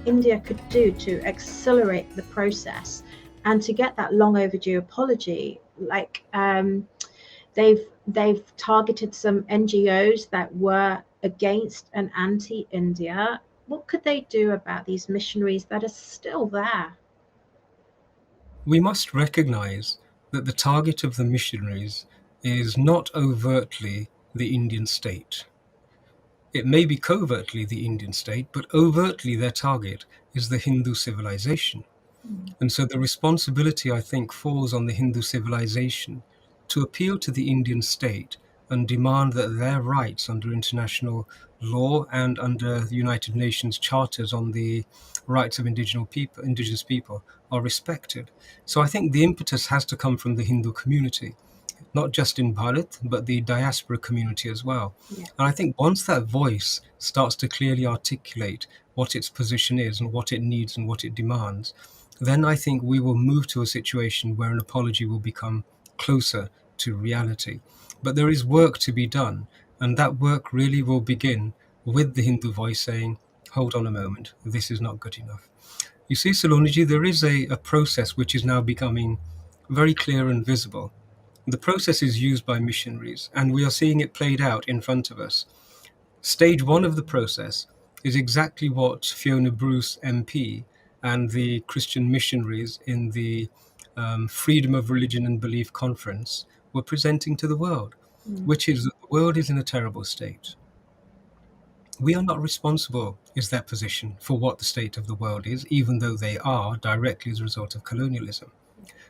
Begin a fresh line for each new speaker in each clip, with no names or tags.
India could do to accelerate the process and to get that long overdue apology. Like they've targeted some NGOs that were against and anti-India. What could they do about these missionaries that are still there?
We must recognize that the target of the missionaries is not overtly the Indian state. It may be covertly the Indian state, but overtly their target is the Hindu civilization. And so the responsibility, I think, falls on the Hindu civilization to appeal to the Indian state and demand that their rights under international law and under the United Nations charters on the rights of indigenous people are respected. So I think the impetus has to come from the Hindu community, not just in Bharat, but the diaspora community as well.
Yeah.
And I think once that voice starts to clearly articulate what its position is and what it needs and what it demands, then I think we will move to a situation where an apology will become closer to reality. But there is work to be done, and that work really will begin with the Hindu voice saying, hold on a moment, this is not good enough. You see, Saloniji, there is a process which is now becoming very clear and visible. The process is used by missionaries, and we are seeing it played out in front of us. Stage one of the process is exactly what Fiona Bruce MP and the Christian missionaries in the Freedom of Religion and Belief Conference were presenting to the world, which is that the world is in a terrible state. We are not responsible, is their position, for what the state of the world is, even though they are directly as a result of colonialism.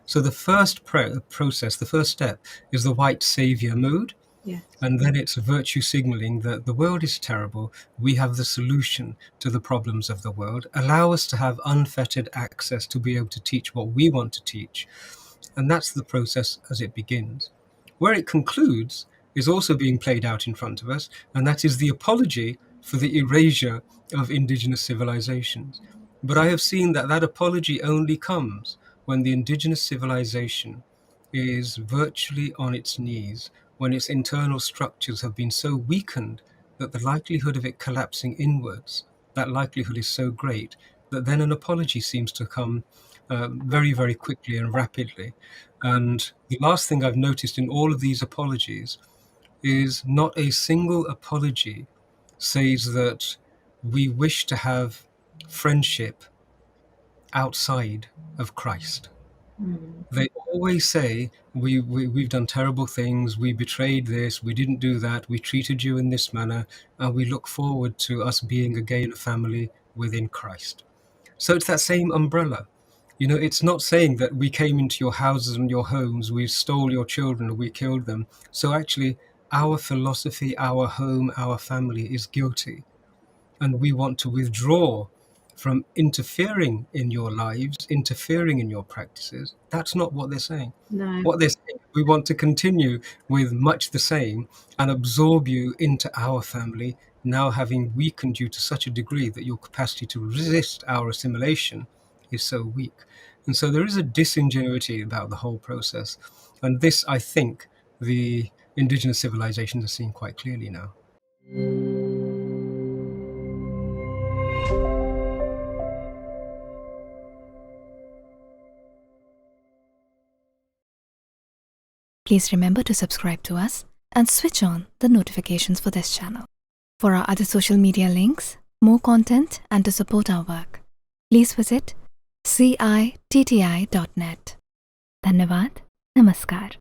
So the first process, the first step, is the white savior mood.
Yes.
And then it's virtue signaling that the world is terrible. We have the solution to the problems of the world. Allow us to have unfettered access to be able to teach what we want to teach. And that's the process as it begins. Where it concludes is also being played out in front of us, and that is the apology for the erasure of indigenous civilizations. But I have seen that that apology only comes when the indigenous civilization is virtually on its knees, when its internal structures have been so weakened that the likelihood of it collapsing inwards, that likelihood is so great that then an apology seems to come very, very quickly and rapidly. And the last thing I've noticed in all of these apologies is not a single apology says that we wish to have friendship outside of Christ. They always say, we've done terrible things, we betrayed this, we didn't do that, we treated you in this manner, and we look forward to us being again a family within Christ. So it's that same umbrella. You know, it's not saying that we came into your houses and your homes, we stole your children, or we killed them. So actually, our philosophy, our home, our family is guilty. And we want to withdraw from interfering in your lives, interfering in your practices. That's not what they're saying.
No.
What they're saying, we want to continue with much the same and absorb you into our family, now having weakened you to such a degree that your capacity to resist our assimilation is so weak. And so there is a disingenuity about the whole process. And this, I think, the indigenous civilizations are seeing quite clearly now.
Please remember to subscribe to us and switch on the notifications for this channel. For our other social media links, more content, and to support our work, please visit citti.net. Dhanyavad. Namaskar.